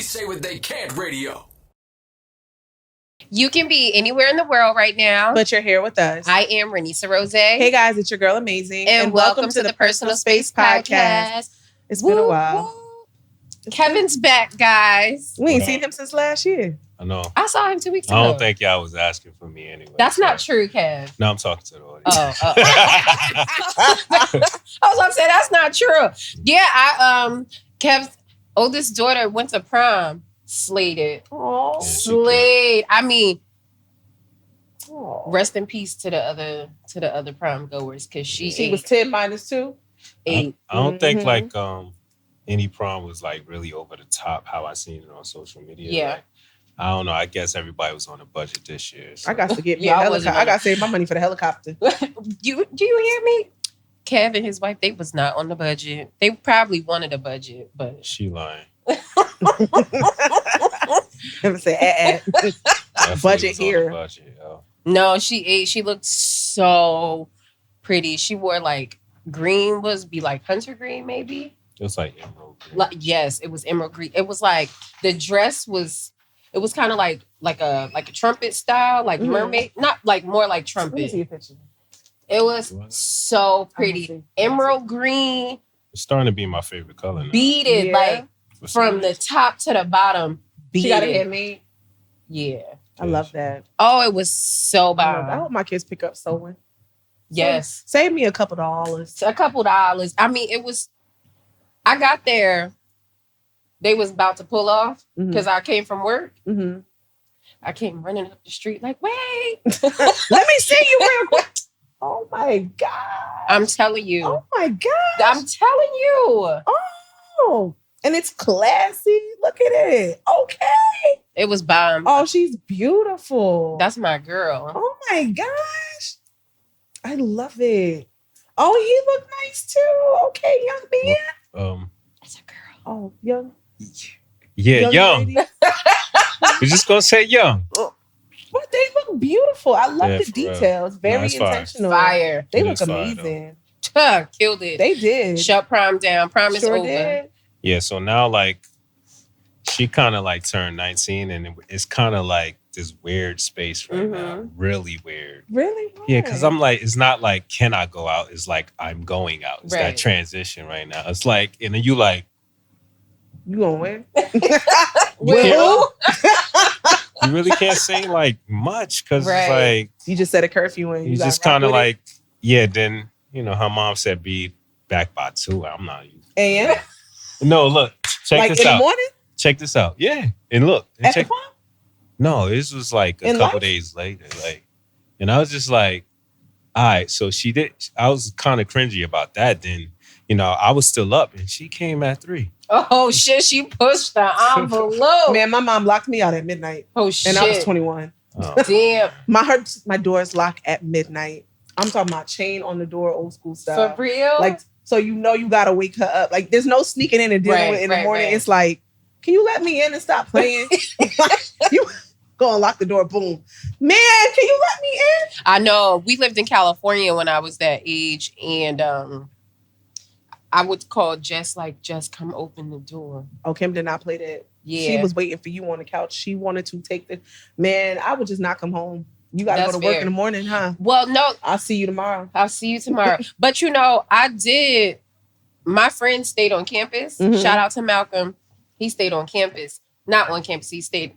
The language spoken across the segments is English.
say what they can't radio. You can be anywhere in the world right now, but you're here with us. I am Renisa Rose. Hey guys, it's your girl Amazing. And welcome to the Personal Space Podcast. It's been a while. Kevin's back, guys. We ain't seen him since last year. I know. I saw him 2 weeks ago. I don't think y'all was asking for me anyway. That's not true, Kev. No, I'm talking to the audience. I was about to say that's not true. Yeah, Kev's oldest daughter went to prom. Slated. Oh, Slade. I mean, rest in peace to the other prom goers because she was 10 minus 2. 8. I don't think like any prom was like really over the top how I seen it on social media. Yeah. Like, I don't know. I guess everybody was on a budget this year. So. I got to get me a helicopter. I got to save my money for the helicopter. Do you hear me? Kev and his wife, they was not on the budget. They probably wanted a budget, but she lying. Never say budget here. Budget, yo. No, she looked so pretty. She wore like green like hunter green maybe. It was like emerald green. Yes, it was emerald green. It was like the dress was. It was kind of like a trumpet style, like mermaid, not like more like trumpet. Let me see a picture. It was so pretty, emerald green. It's starting to be my favorite color now. Beaded, like from the top to the bottom. Beaded. She got it handmade. Yeah, I love that. Oh, it was so bad. I hope my kids pick up sewing. Yes, save me a couple dollars. A couple dollars. I mean, it was. I got there. They was about to pull off because I came from work. Mm-hmm. I came running up the street like, wait. Let me see you real quick. Oh, my God. I'm telling you. Oh, my God. I'm telling you. Oh, and it's classy. Look at it. Okay. It was bomb. Oh, she's beautiful. That's my girl. Oh, my gosh. I love it. Oh, he looked nice, too. Okay, young man. It's a girl. Oh, young. Yeah, young. We're just gonna say young. But they look beautiful. I love the details. Very intentional. Fire. They look amazing. Killed it. They did. Shut prom down. Prom is over. Did. Yeah, so now like she kind of like turned 19 and it's kind of like this weird space right now. Really weird. Really? Why? Yeah, because I'm like, it's not like, can I go out? It's like, I'm going out. It's right. that transition right now. It's like, and then you like, you gonna win? You really can't say like much because it's like you just set a curfew and you just kind of like then her mom said be back by 2. I'm not. And no, look, check like this in out. The morning? Check this out. Yeah, and look, and at the prom? No, this was like a couple days later, like, and I was just like, all right. So she did. I was kind of cringy about that. Then I was still up, and she came at 3. Oh, shit. She pushed the envelope. Man, my mom locked me out at midnight. Oh, shit. And I was 21. Oh. Damn. My doors lock at midnight. I'm talking about chain on the door, old school style. For real? Like, so you got to wake her up. Like, there's no sneaking in and dealing with it in the morning. Right. It's like, can you let me in and stop playing? You go and lock the door. Boom. Man, can you let me in? I know. We lived in California when I was that age. And I would call Jess, come open the door. Oh, Kim did not play that. Yeah. She was waiting for you on the couch. She wanted to take the... Man, I would just not come home. You got to go to work in the morning, huh? Well, no. I'll see you tomorrow. But, I did... My friend stayed on campus. Mm-hmm. Shout out to Malcolm. He stayed on campus. Not on campus. He stayed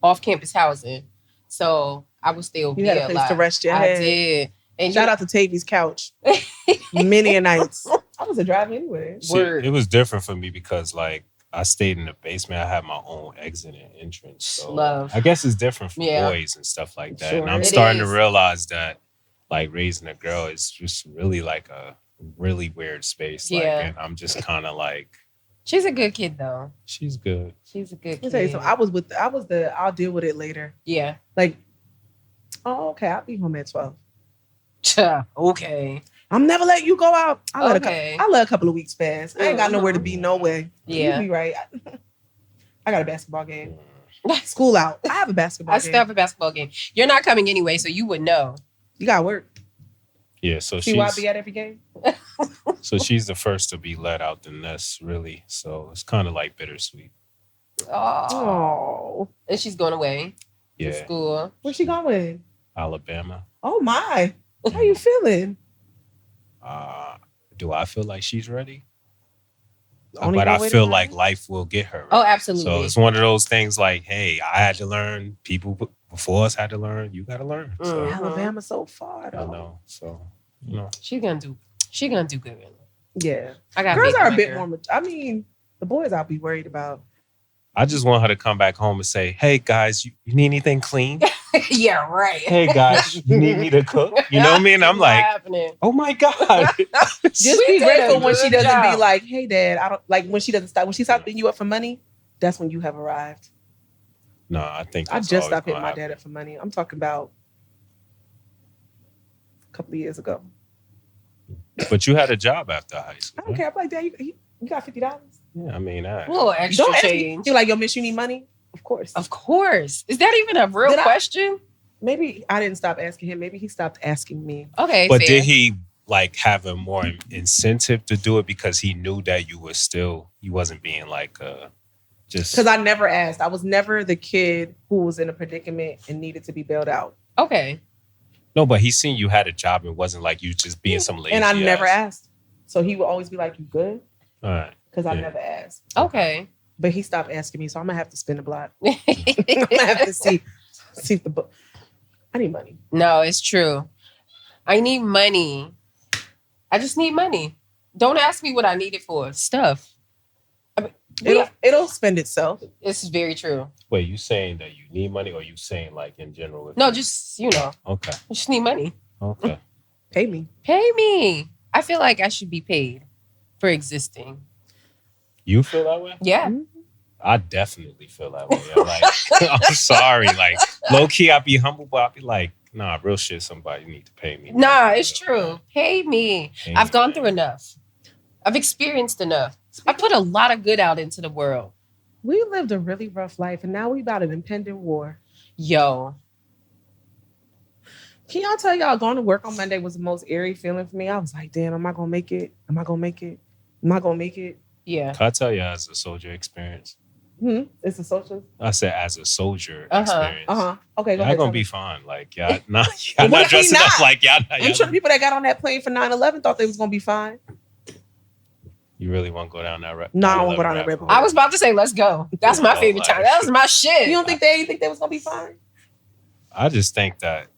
off-campus housing. So, I would stay over there. You had a place to rest your head. I did. And shout out to Tavy's couch. Many a nights. I was a driver anyway. See, it was different for me because like I stayed in the basement. I had my own exit and entrance. So I guess it's different for boys and stuff like that. Sure. And I'm starting to realize that like raising a girl is just really like a really weird space. Like, and I'm just kind of like. She's a good kid though. She's good. She's a good kid. So I was the I'll deal with it later. Yeah. Like, oh, okay, I'll be home at 12. Okay. I'm never letting you go out. I let a couple of weeks pass. I ain't got nowhere to be, no way. Yeah. You be right. I got a basketball game. School out. I have a basketball game. I still have a basketball game. You're not coming anyway, so you would know. You got work. Yeah, so See why I be at every game? So she's the first to be let out the nest, really. So it's kind of like bittersweet. Oh. And she's going away to school. Where's she going? Alabama. Oh my. How you feeling? Do I feel like she's ready? But I feel like life will get her. Oh, absolutely. So it's one of those things like, hey, I had to learn. People before us had to learn. You got to learn. So. Alabama's so far, though. I know. So, you know. She's gonna do good. Yeah. I got girls are a bit more. I mean, the boys I'll be worried about. I just want her to come back home and say, hey, guys, you need anything clean? Yeah, right. Hey, guys, you need me to cook? You know what I mean? I'm like, oh, my God. Just be grateful when she doesn't be like, hey, Dad, I don't like when she doesn't stop. When she stops beating you up for money, that's when you have arrived. No, I think I just stopped hitting my dad up for money. I'm talking about a couple of years ago. But you had a job after high school. I don't care. I'm like, Dad, you got $50? Yeah, I mean, a little extra change. You're like, yo, miss, you need money? Of course. Of course. Is that even a real question? Maybe I didn't stop asking him. Maybe he stopped asking me. Okay, but fair. Did he like have a more incentive to do it because he knew that you wasn't being like just... Because I never asked. I was never the kid who was in a predicament and needed to be bailed out. Okay. No, but he seen you had a job and wasn't like you just being some lazy and I never asked. So he would always be like, you good? All right. Because I never asked. Okay. But he stopped asking me, so I'm going to have to spin the block. I'm going to have to see if the book... I need money. No, it's true. I need money. I just need money. Don't ask me what I need it for. Stuff. I mean, it'll spend itself. This is very true. Wait, you saying that you need money or you saying like in general? No, just, Okay. I just need money. Okay. Pay me. Pay me. I feel like I should be paid for existing. You feel that way? Yeah. Mm-hmm. I definitely feel that way. Like, I'm sorry. Like, low key, I'd be humble, but I'd be like, nah, real shit, somebody need to pay me. Nah, it's true. Pay me. I've gone through enough. I've experienced enough. I put a lot of good out into the world. We lived a really rough life, and now we about an impending war. Yo. Can y'all tell y'all going to work on Monday was the most eerie feeling for me? I was like, damn, am I going to make it? Am I going to make it? Am I going to make it? Yeah. Can I tell you as a soldier experience? It's a social? I said as a soldier experience. Okay, go ahead. Y'all gonna be fine. Like, y'all not dressing up like y'all. I'm sure people that got on that plane for 9/11 thought they was gonna be fine. You really want to go down that road? No, I don't want to go down that road. I was about to say, let's go. That's my favorite time. That was my shit. You don't think they was gonna be fine? I just think that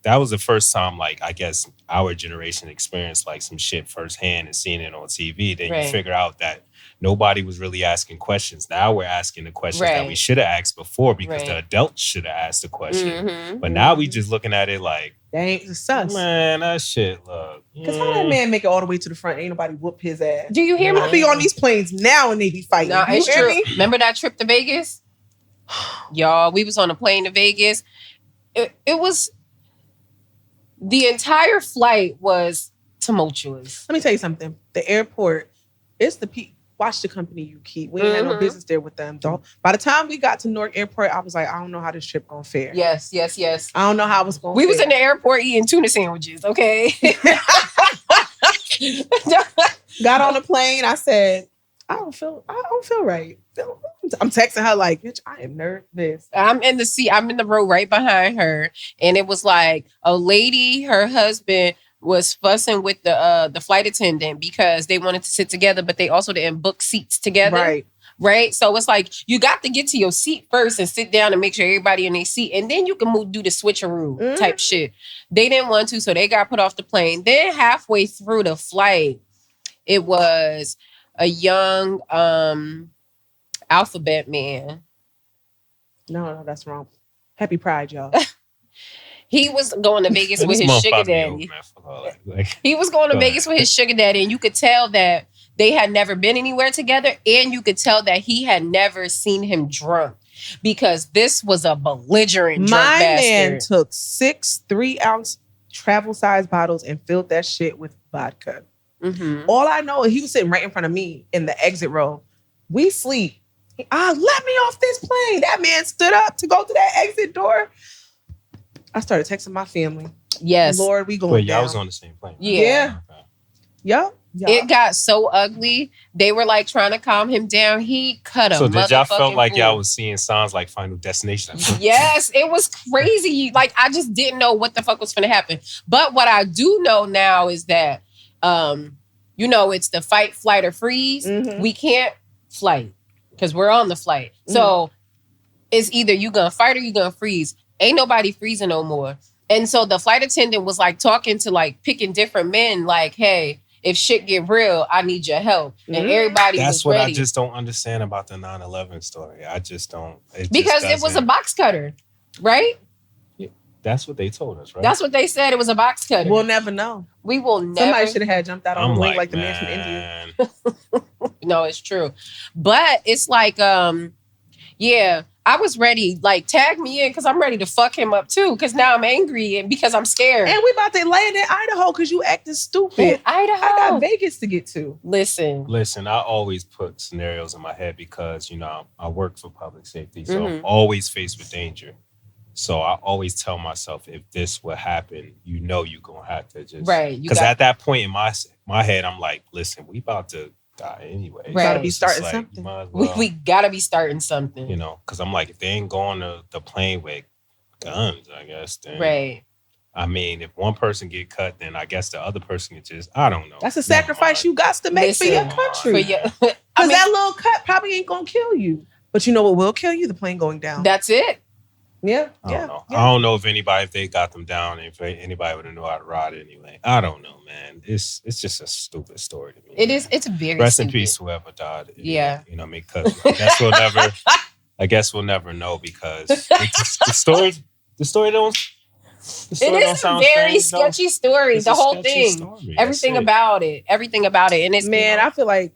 that was the first time, like, I guess our generation experienced like some shit firsthand and seeing it on TV. Then you figure out that nobody was really asking questions. Now we're asking the questions that we should have asked before because the adults should have asked the question. Mm-hmm. But now we just looking at it like, dang, it's sus. Man, that shit, look. Because how that man make it all the way to the front? Ain't nobody whoop his ass. Do you hear me? I be on these planes now and they be fighting. No, it's true. Remember that trip to Vegas? Y'all, we was on a plane to Vegas. It was... The entire flight was tumultuous. Let me tell you something. The airport, it's the people. Watch the company you keep. We ain't had no business there with them. By the time we got to Newark Airport, I was like, I don't know how this trip gonna fare. Yes. I don't know how it's gonna fare. We was in the airport eating tuna sandwiches, okay? Got on the plane. I said, I don't feel right. I'm texting her like, bitch, I am nervous. I'm in the seat. I'm in the row right behind her. And it was like a lady, her husband was fussing with the flight attendant because they wanted to sit together, but they also didn't book seats together. Right. So it's like, you got to get to your seat first and sit down and make sure everybody in their seat. And then you can do the switcheroo type shit. They didn't want to, so they got put off the plane. Then halfway through the flight, it was a young alphabet man. No, that's wrong. Happy Pride, y'all. He was going to Vegas with his sugar daddy. He was going to Vegas with his sugar daddy, and you could tell that they had never been anywhere together, and you could tell that he had never seen him drunk because this was a belligerent drunk bastard. My man took 6 3-ounce travel-size bottles and filled that shit with vodka. Mm-hmm. All I know is he was sitting right in front of me in the exit row. We sleep. Let me off this plane. That man stood up to go to that exit door. I started texting my family. Yes. Lord, we going down. Y'all was on the same plane. Yeah. Okay. Yup. It got so ugly. They were like trying to calm him down. He cut him. So did y'all felt like y'all was seeing signs like Final Destination? Yes, it was crazy. Like I just didn't know what the fuck was going to happen. But what I do know now is that, it's the fight, flight, or freeze. Mm-hmm. We can't flight because we're on the flight. Mm-hmm. So it's either you gonna fight or you gonna freeze. Ain't nobody freezing no more. And so the flight attendant was like talking to like picking different men like, hey, if shit get real, I need your help. And everybody That's was what ready. I just don't understand about the 9/11 story. I just don't. Because it was a box cutter, right? Yeah, that's what they told us, right? That's what they said. It was a box cutter. We'll never know. We will never. Somebody should have had jumped out on the wing like the man from India. No, it's true. But it's like, I was ready. Like, tag me in because I'm ready to fuck him up too. Because now I'm angry and because I'm scared. And we about to land in Idaho because you acting stupid. In Idaho, I got Vegas to get to. Listen. I always put scenarios in my head because I work for public safety, so I'm always faced with danger. So I always tell myself, if this will happen, you're gonna have to just Because at that point in my head, I'm like, listen, we about to die anyway. Right. Gotta be starting something. We gotta be starting something. Because I'm like, if they ain't going to the plane with guns, I guess. Then, right. I mean, if one person get cut, then I guess the other person can just, I don't know. That's a sacrifice you got to make for your country. Because that little cut probably ain't gonna kill you. But you know what will kill you? The plane going down. That's it. Yeah. I don't know. I don't know if they got them down, if anybody would have known how to ride anyway. I don't know, man. It's just a stupid story to me. It is. It's very Rest stupid. in peace, whoever died. Yeah. You know what I mean? Because I guess we'll never know because the story don't. It is a very sketchy story. The whole thing, everything about it, and it's I feel like.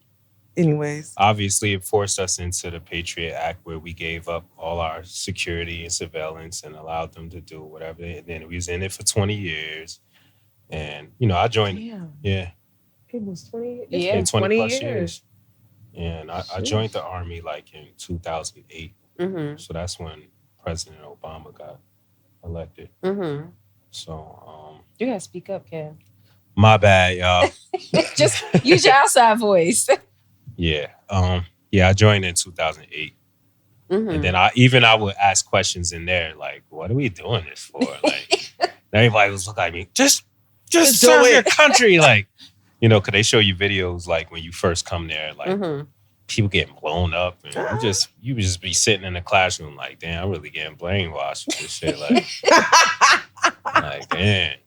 Anyways, obviously, it forced us into the Patriot Act where we gave up all our security and surveillance and allowed them to do whatever. And then we was in it for 20 years. And, I joined. Yeah. It was 20 years. Yeah, 20 plus years. And I joined the Army like in 2008. Mm-hmm. So that's when President Obama got elected. Mm-hmm. So. You got to speak up, Kev. My bad, y'all. Just use your outside voice. Yeah. I joined in 2008. Mm-hmm. And then I would ask questions in there like, what are we doing this for? Like, everybody was looking at me, just serve your country. Like, because they show you videos like when you first come there, like people getting blown up. And you would just be sitting in the classroom like, damn, I'm really getting brainwashed with this shit. Like damn.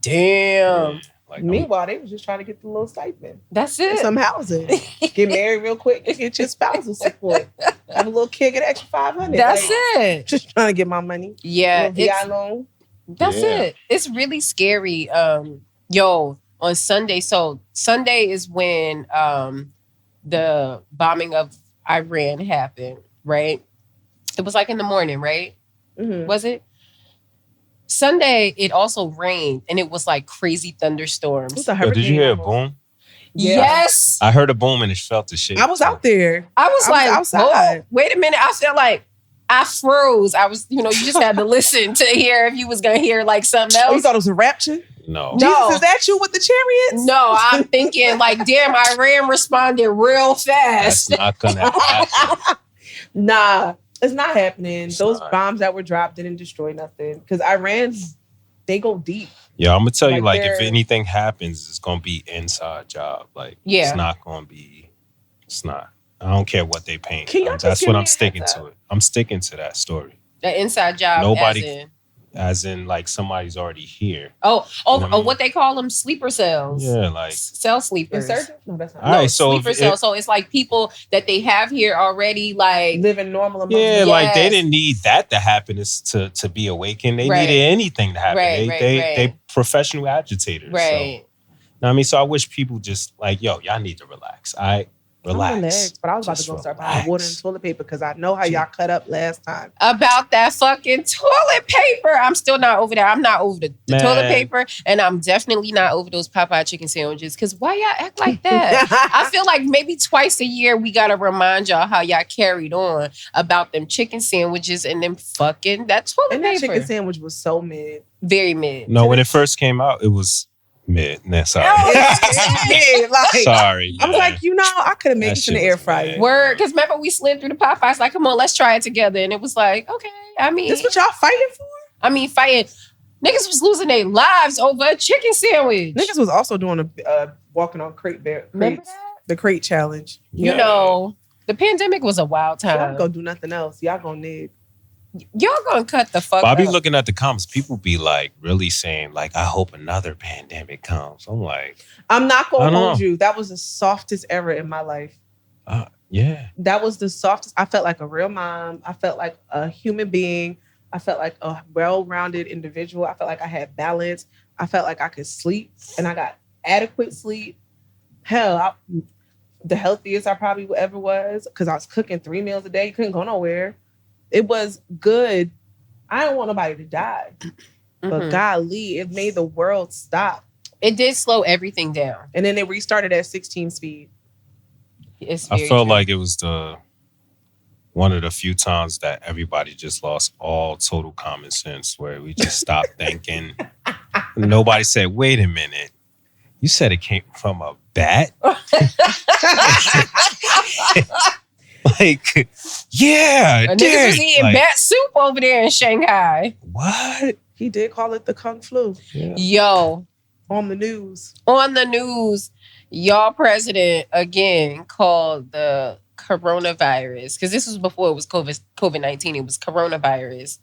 Damn. Yeah. Like, meanwhile, they was just trying to get the little stipend. That's it. Some housing. Get married real quick. Get your spousal support. Have a little kid, get an extra $500. That's it. Just trying to get my money. Yeah. Loan. That's it. It's really scary. On Sunday. So Sunday is when the bombing of Iran happened, right? It was like in the morning, right? Mm-hmm. Was it? Sunday, it also rained, and it was like crazy thunderstorms. Did you hear a boom? Yeah. Yes. I heard a boom and it felt the shit. I was out there. I was like, outside. Wait a minute. I felt like I froze. I was, you just had to listen to hear if you was going to hear like something else. Oh, you thought it was a rapture? No. Jesus, is that you with the chariots? No, I'm thinking like, damn, Iran responded real fast. That's not going to happen. Nah. It's not happening. Those bombs that were dropped didn't destroy nothing. Because Iran, they go deep. Yeah, I'm going to tell you, if anything happens, it's going to be inside job. It's not going to be, it's not. I don't care what they paint. That's what I'm sticking to it. I'm sticking to that story. The inside job. Nobody, as in somebody's already here. What they call them, sleeper cells. Yeah, cell sleepers. No, that's not. All right, so sleeper cells. So it's like people that they have here already, living normal among them. Yes. They didn't need that to happen to be awakened. They needed anything to happen. They professional agitators. Right. So, so I wish people just y'all need to relax. Relax. But I was about to go start buying water and toilet paper because I know how y'all cut up last time. About that fucking toilet paper. I'm still not over that. I'm not over the toilet paper. And I'm definitely not over those Popeye chicken sandwiches. Because why y'all act like that? I feel like maybe twice a year we got to remind y'all how y'all carried on about them chicken sandwiches and them fucking that toilet paper. And that chicken sandwich was so mid. Very mid. No, when it first came out, it was Mid. Nah, sorry. Sorry. Man. I was like, I could have made this in the air fryer. Word, because remember we slid through the Popeyes, like, come on, let's try it together. And it was like, okay, I mean. This what y'all fighting for? I mean, fighting. Niggas was losing their lives over a chicken sandwich. Niggas was also doing a walking on crates. The crate challenge. You know, the pandemic was a wild time. Y'all gonna do nothing else. Y'all gonna need. Y'all gonna cut the fuck up. I be looking at the comments. People be like really saying like, I hope another pandemic comes. I'm like, I'm not gonna hold you. That was the softest era in my life. Yeah. That was the softest. I felt like a real mom. I felt like a human being. I felt like a well-rounded individual. I felt like I had balance. I felt like I could sleep and I got adequate sleep. Hell, the healthiest I probably ever was because I was cooking 3 meals a day. You couldn't go nowhere. It was good. I don't want nobody to die. But golly, it made the world stop. It did slow everything down. And then it restarted at 16 speed. I felt like it was one of the few times that everybody just lost all total common sense, where we just stopped thinking. Nobody said, wait a minute. You said it came from a bat? Like, yeah. Niggas was eating bat soup over there in Shanghai. What? He did call it the Kung Flu. Yeah. Yo. On the news. Y'all president again called the coronavirus, because this was before it was COVID-19. It was coronavirus.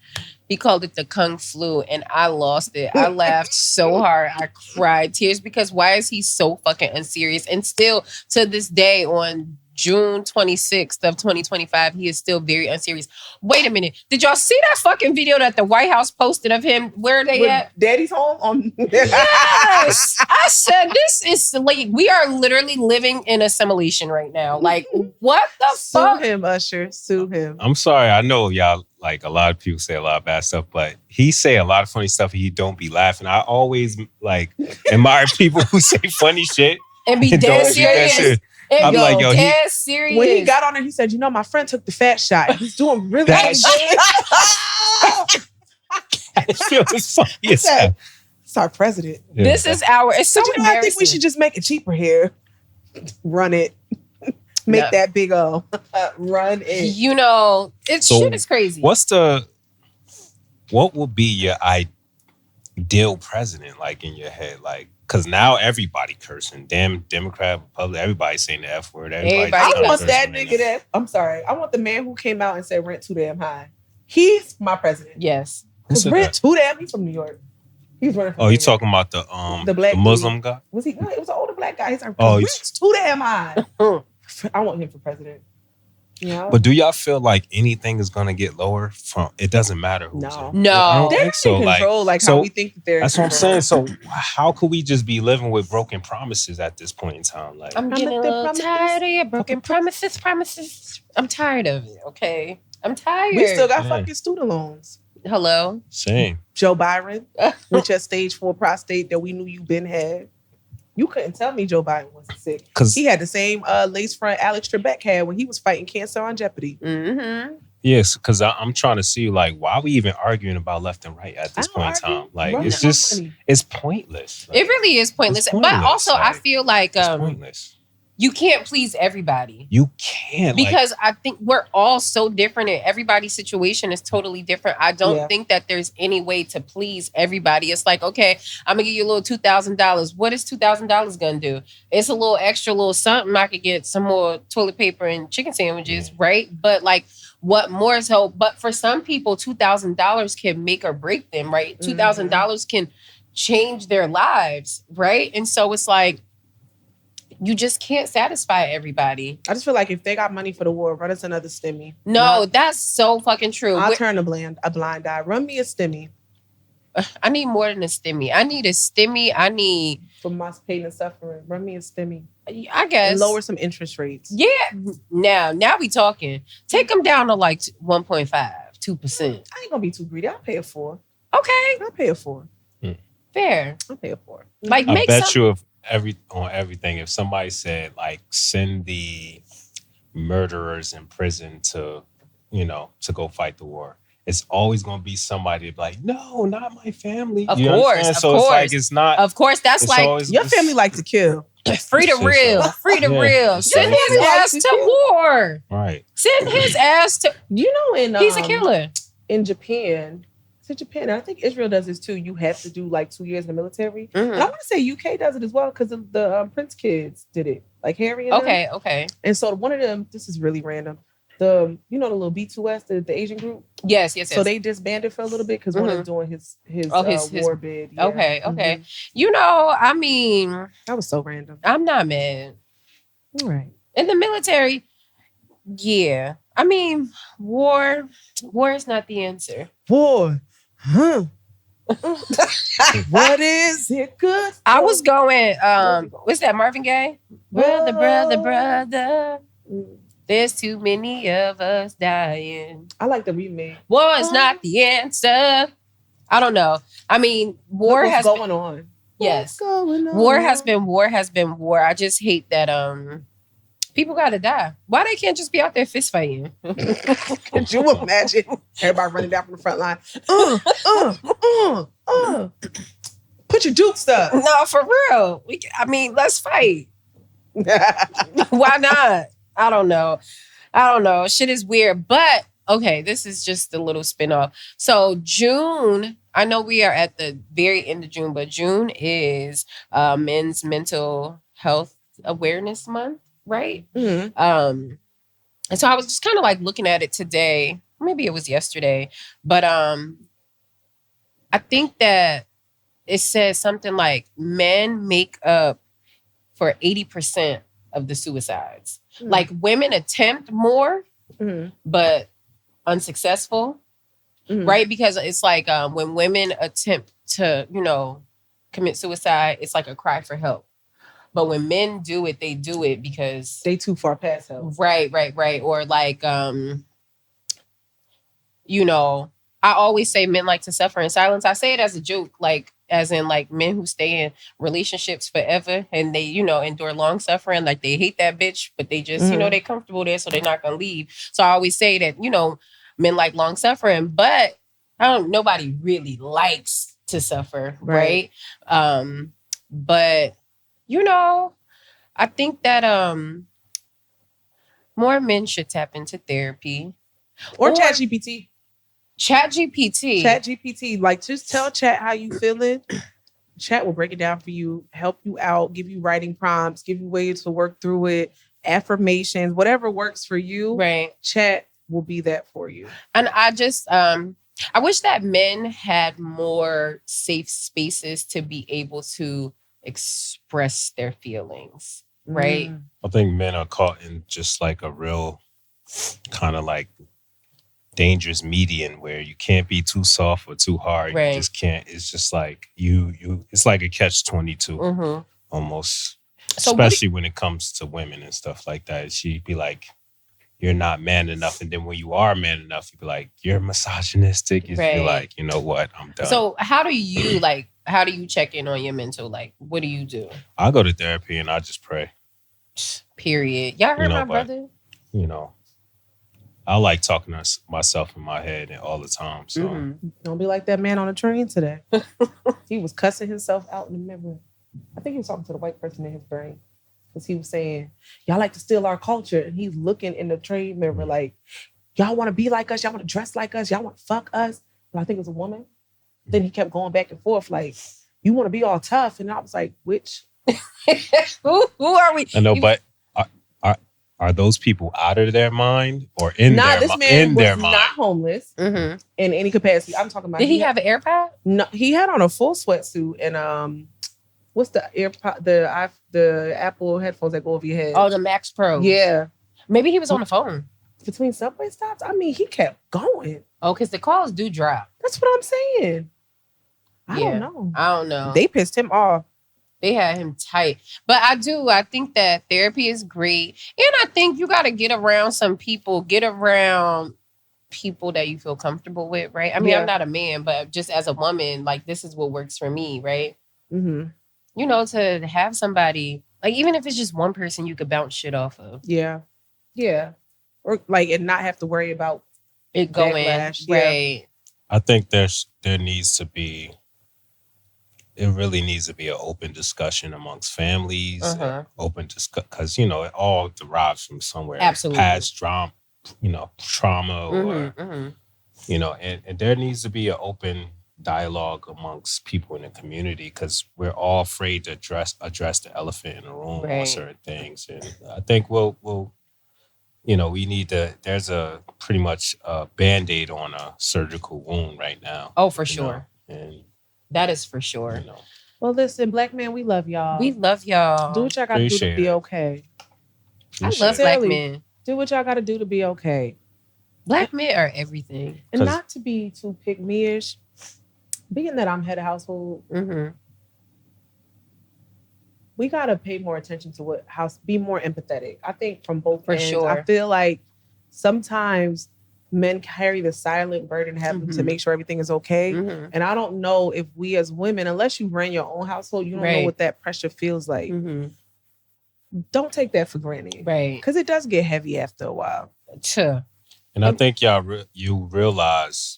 He called it the Kung Flu, and I lost it. I laughed so hard. I cried tears, because why is he so fucking unserious? And still to this day, on June 26th of 2025, he is still very unserious. Wait a minute. Did y'all see that fucking video that the White House posted of him? Where are they at? Daddy's home? Yes. I said, this is like, we are literally living in assimilation right now. Like, what the fuck? Sue him, Usher. Sue him. I'm sorry. I know y'all, like, a lot of people say a lot of bad stuff, but he say a lot of funny stuff and he don't be laughing. I always, like, admire people who say funny shit. And be dead serious. I'm like, yo, dead serious. When he got on there, he said, my friend took the fat shot. He's doing really good. That shit was funny as hell. It's our president. Yeah. This is it's so embarrassing. I think we should just make it cheaper here. Run it. Make that big run it. Shit is crazy. What would be your ideal president, like, in your head? Like, because now everybody cursing. Damn Democrat, Republican, everybody saying the F word. I want that nigga I'm sorry. I want the man who came out and said rent too damn high. He's my president. Yes. Rent too damn. He's from New York. He's running from you talking about the black Muslim guy? Was he? No, it was an older black guy. He's like, rent's too damn high. I want him for president. Yeah. But do y'all feel like anything is going to get lower from? It doesn't matter who's in. No. I don't they're think so. in control, how we think that they're. That's what I'm saying. So how could we just be living with broken promises at this point in time? Like, I'm getting a little tired of your broken promises. I'm tired of it. Okay, I'm tired. We still got fucking student loans. Hello. Same. Joe Byron with your stage 4 prostate that we knew you been had. You couldn't tell me Joe Biden wasn't sick. Because he had the same lace front Alex Trebek had when he was fighting cancer on Jeopardy. Mm-hmm. Yes, because I'm trying to see, like, why are we even arguing about left and right at this point in time? Like, it's just, it's pointless. Like, it really is pointless. But also, I feel like it's pointless. You can't please everybody. You can't. Because I think we're all so different and everybody's situation is totally different. I don't think that there's any way to please everybody. It's like, okay, I'm going to give you a little $2,000. What is $2,000 going to do? It's a little extra little something. I could get some more toilet paper and chicken sandwiches, right? But like, what more is help? But for some people, $2,000 can make or break them, right? $2,000 can change their lives, right? And so it's like, you just can't satisfy everybody. I just feel like if they got money for the war, run us another stimmy. No, that's so fucking true. I'll turn a blind eye. Run me a stimmy. I need more than a stimmy. I need a stimmy. I need... For my pain and suffering. Run me a stimmy. I guess. And lower some interest rates. Yeah. Now we talking. Take them down to like 1.5, 2%. I ain't gonna be too greedy. I'll pay it for. Okay. I'll pay it for. Fair. I'll pay it for. Like, I bet you on everything, if somebody said, like, send the murderers in prison to go fight the war, it's always gonna be somebody like, no, not my family. Of you course, understand? So it's like it's not. Of course, that's like always, your family like to kill. Free the real, free the real. Send his ass to war. Right. Send his ass to. You know, he's a killer. In Japan. To Japan, and I think Israel does this too. You have to do like 2 years in the military. And I want to say UK does it as well because the Prince kids did it, like Harry. And them. Okay. And so one of them, this is really random. The little B2S, the Asian group. Yes. So they disbanded for a little bit because one of them doing his war bid. Yeah. Okay. You know, I mean, that was so random. I'm not mad. All right. In the military, yeah. I mean, war is not the answer. War. Huh. What is it good? I was going, what's that, Marvin Gaye? Brother. There's too many of us dying. I like the remake. War is not the answer. I don't know. I mean, war has going on. Yes. War has been war. I just hate that people gotta die. Why they can't just be out there fist fighting? Could you imagine everybody running down from the front line? Put your dukes up. No, for real. Let's fight. Why not? I don't know. Shit is weird. But okay, this is just a little spinoff. So June, I know we are at the very end of June, but June is Men's Mental Health Awareness Month. Right. And so I was just kind of like looking at it today, maybe it was yesterday, but I think that it says something like men make up for 80% of the suicides. Like women attempt more, but unsuccessful, right? Because it's like when women attempt to, commit suicide, it's like a cry for help. But when men do it, they do it because they too far past help. Right. Or like, I always say men like to suffer in silence. I say it as a joke, like as in like men who stay in relationships forever and they, endure long suffering. Like they hate that bitch, but they just, they're comfortable there, so they're not gonna leave. So I always say that, men like long suffering, but nobody really likes to suffer, right? But I think that more men should tap into therapy. Or ChatGPT. ChatGPT. Like, just tell Chat how you feeling. Chat will break it down for you, help you out, give you writing prompts, give you ways to work through it, affirmations, whatever works for you. Right. Chat will be that for you. And I just, I wish that men had more safe spaces to be able to express their feelings, right? I think men are caught in just like a real kind of like dangerous median where you can't be too soft or too hard. Right. You just can't. It's just like you it's like a catch-22 almost. So especially when it comes to women and stuff like that. She'd be like, you're not man enough. And then when you are man enough, you'd be like, you're misogynistic. You'd be like, you know what? I'm done. So how do you check in on your mental? Like, what do you do? I go to therapy and I just pray. Period. Y'all heard my brother? I like talking to myself in my head all the time. So Don't be like that man on the train today. He was cussing himself out in the mirror. I think he was talking to the white person in his brain. Because he was saying, y'all like to steal our culture. And he's looking in the train mirror like, y'all want to be like us? Y'all want to dress like us? Y'all want to fuck us? And I think it was a woman. Then he kept going back and forth like, you want to be all tough? And I was like, which? Who are we? I know, but are those people out of their mind or in their mind? This man was not homeless in any capacity. I'm talking about. Did he have an AirPod? No, he had on a full sweatsuit and what's the AirPod? The Apple headphones that go over your head. Oh, the Max Pro. Yeah. Maybe he was on the phone. Between subway stops? I mean, he kept going. Oh, because the calls do drop. That's what I'm saying. I don't know. They pissed him off. They had him tight. But I think that therapy is great. And I think you got to get around people that you feel comfortable with, right? I mean, I'm not a man, but just as a woman, like, this is what works for me, right? To have somebody, like, even if it's just one person you could bounce shit off of. Yeah. Or like, and not have to worry about it going backlash. right. I think there needs to be. It really needs to be an open discussion amongst families, open discuss because it all derives from somewhere. Absolutely. Past trauma, or and there needs to be an open dialogue amongst people in the community because we're all afraid to address the elephant in the room on certain things, and I think we'll we need to. There's a pretty much a Band-Aid on a surgical wound right now. Oh, for sure. And that is for sure. Well, listen, Black men, we love y'all. We love y'all. Do what y'all got to do to be okay. I love Black men. Do what y'all got to do to be okay. Black men are everything. And not to be too pick-me-ish, being that I'm head of household, we got to pay more attention to be more empathetic. I think from both ends. Sure. I feel like sometimes men carry the silent burden having to make sure everything is okay. And I don't know if we as women, unless you ran your own household, you don't know what that pressure feels like. Don't take that for granted. Right. Because it does get heavy after a while. Sure. And I think you realize,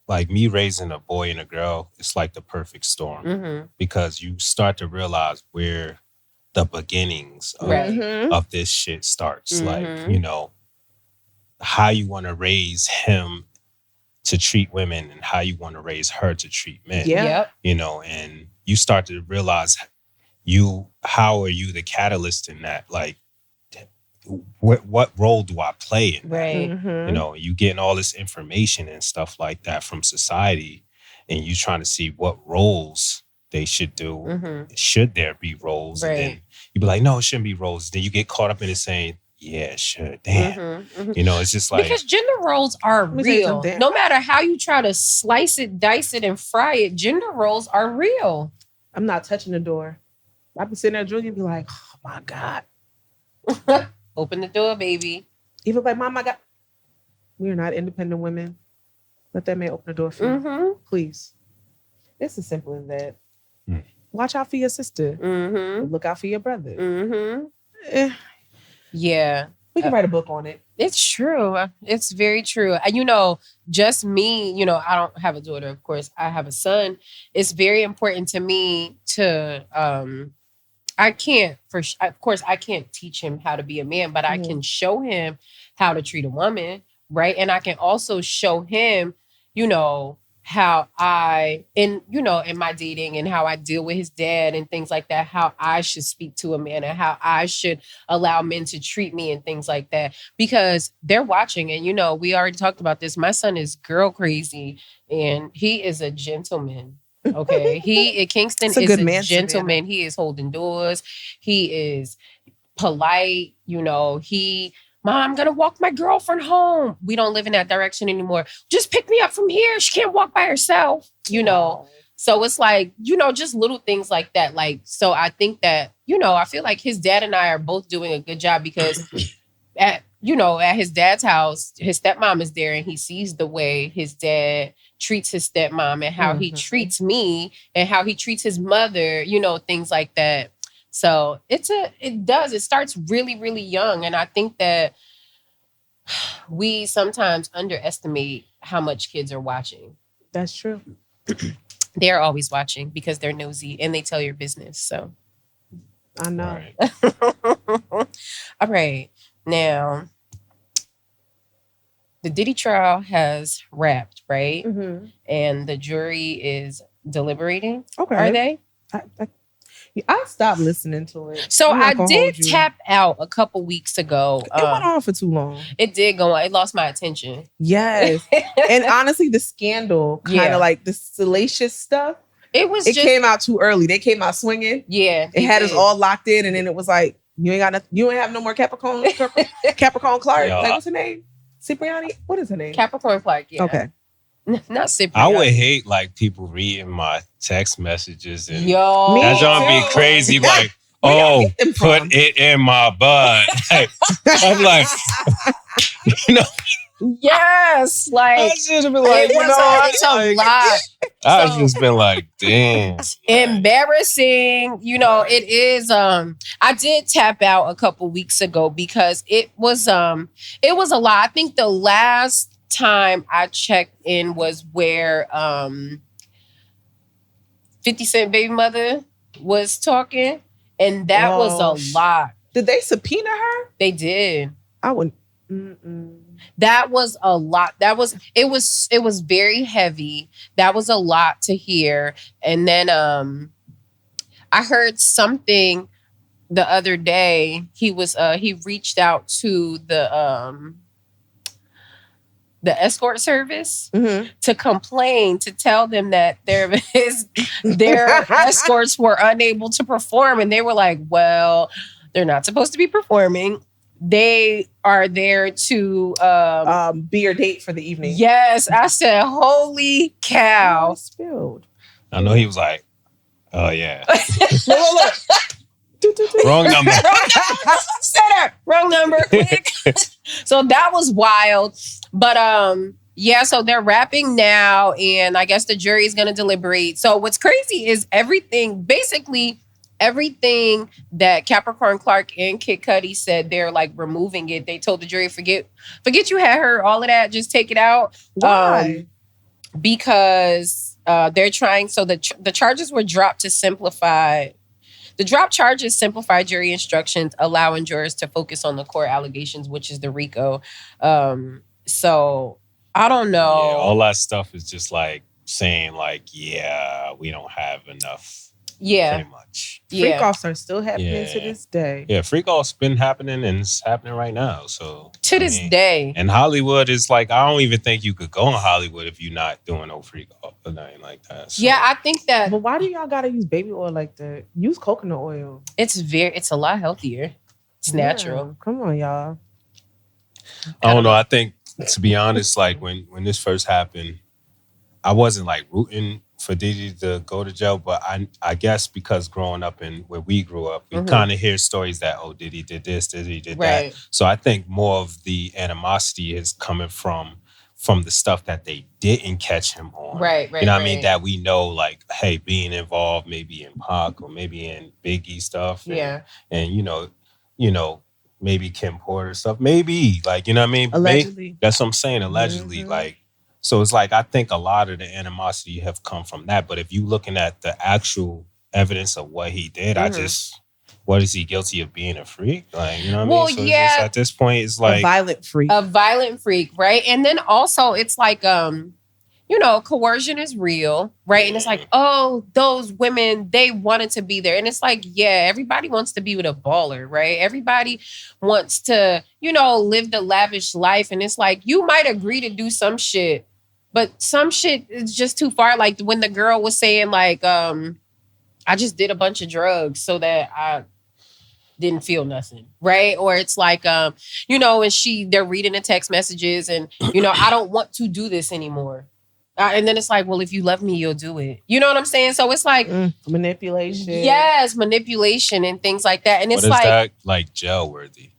like me raising a boy and a girl, it's like the perfect storm. Because you start to realize where the beginnings of this shit starts. Like, how you want to raise him to treat women and how you want to raise her to treat men. Yeah. And you start to realize how are you the catalyst in that? Like, what role do I play in that? Right. You getting all this information and stuff like that from society and you trying to see what roles they should do. Should there be roles? Right. And then you be like, no, it shouldn't be roles. Then you get caught up in it saying, yeah, it should. Damn. It's just like... Because gender roles are real. No matter how you try to slice it, dice it, and fry it, gender roles are real. I'm not touching the door. I'd be sitting there drinking and be like, oh my God. Open the door, baby. Even like, Mom, we are not independent women. Let that man open the door for you. Please. It's as simple as that. Watch out for your sister. Look out for your brother. Yeah. We can write a book on it. It's true. It's very true. And, just me, I don't have a daughter, of course. I have a son. It's very important to me to, of course, I can't teach him how to be a man, but I can show him how to treat a woman, right? And I can also show him, how in my dating and how I deal with his dad and things like that, how I should speak to a man and how I should allow men to treat me and things like that, because they're watching. And, we already talked about this. My son is girl crazy and he is a gentleman. Okay. Kingston is a gentleman. He is holding doors. He is polite. Mom, I'm going to walk my girlfriend home. We don't live in that direction anymore. Just pick me up from here. She can't walk by herself, So it's like, just little things like that. Like, so I think that, I feel like his dad and I are both doing a good job because at his dad's house, his stepmom is there and he sees the way his dad treats his stepmom and how he treats me and how he treats his mother, things like that. So it starts really, really young. And I think that we sometimes underestimate how much kids are watching. That's true. They're always watching because they're nosy and they tell your business. So I know. All right. Now, the Diddy trial has wrapped, right? And the jury is deliberating. Okay. Are they? I stopped listening to it. So I did tap out a couple weeks ago. It went on for too long. It did go on. It lost my attention. Yes. And honestly, the scandal, kind of like the salacious stuff, it came out too early. They came out swinging. Yeah. It had us all locked in. And then it was like, you ain't have no more Capricorn Clark. Like, what's her name? Cipriani? What is her name? Capricorn Clark, yeah. Okay. Not Cipriani. I would hate like people reading my text messages and that don't be crazy. Like, oh, put it in my butt. Like, I'm like, yes, like I should have been like, it's a lot. I've just been like, damn, embarrassing. It is. I did tap out a couple weeks ago because it was a lot. I think the last time I checked in was where 50 Cent baby mother was talking, and that was a lot. Did they subpoena her? They did. I wouldn't. That was a lot. It was very heavy. That was a lot to hear. And then I heard something the other day. He reached out to the escort service to complain, to tell them that their escorts were unable to perform. And they were like, well, they're not supposed to be performing. They are there to be your date for the evening. Yes. I said, holy cow. I spilled. I know he was like, oh yeah. Look. Wrong number. Wrong number. Click. So that was wild. But yeah, so they're wrapping now, and I guess the jury is going to deliberate. So what's crazy is everything that Capricorn Clark and Kid Cudi said, they're like removing it. They told the jury, forget you had her, all of that, just take it out. Why? Because they're trying. So the charges were dropped to simplify. The drop charges simplify jury instructions, allowing jurors to focus on the core allegations, which is the RICO. So I don't know. Yeah, all that stuff is just like saying like, yeah, we don't have enough. Yeah. Pretty much. Freak-offs are still happening to this day. Yeah, freak-offs been happening and it's happening right now. So to this day. And Hollywood is like, I don't even think you could go in Hollywood if you're not doing no freak-off or nothing like that. So. Yeah, I think that. But why do y'all gotta use baby oil like that? Use coconut oil. It's a lot healthier. It's natural. Come on, y'all. I don't know. I think, to be honest, like when this first happened, I wasn't like rooting for Diddy to go to jail, but I guess because growing up in where we grew up, we kind of hear stories that, oh, Diddy did this, Diddy did that. So I think more of the animosity is coming from the stuff that they didn't catch him on. Right. You know what I mean? That we know, like, hey, being involved maybe in Pac or maybe in Biggie stuff. And you know, maybe Kim Porter stuff. Maybe, like, you know what I mean? Allegedly. That's what I'm saying, allegedly. Like, so it's like, I think a lot of the animosity have come from that. But if you looking at the actual evidence of what he did, what is he guilty of being a freak? Like, you know what I mean? So it's just, at this point, it's like... A violent freak, right? And then also it's like, coercion is real, right? And it's like, oh, those women, they wanted to be there. And it's like, yeah, everybody wants to be with a baller, right? Everybody wants to, live the lavish life. And it's like, you might agree to do some shit, but some shit is just too far. Like when the girl was saying like, I just did a bunch of drugs so that I didn't feel nothing, right? Or it's like, and they're reading the text messages and, I don't want to do this anymore. And then it's like, well, if you love me, you'll do it. You know what I'm saying? So it's like manipulation. Yes, manipulation and things like that. And it's like, that like jail worthy?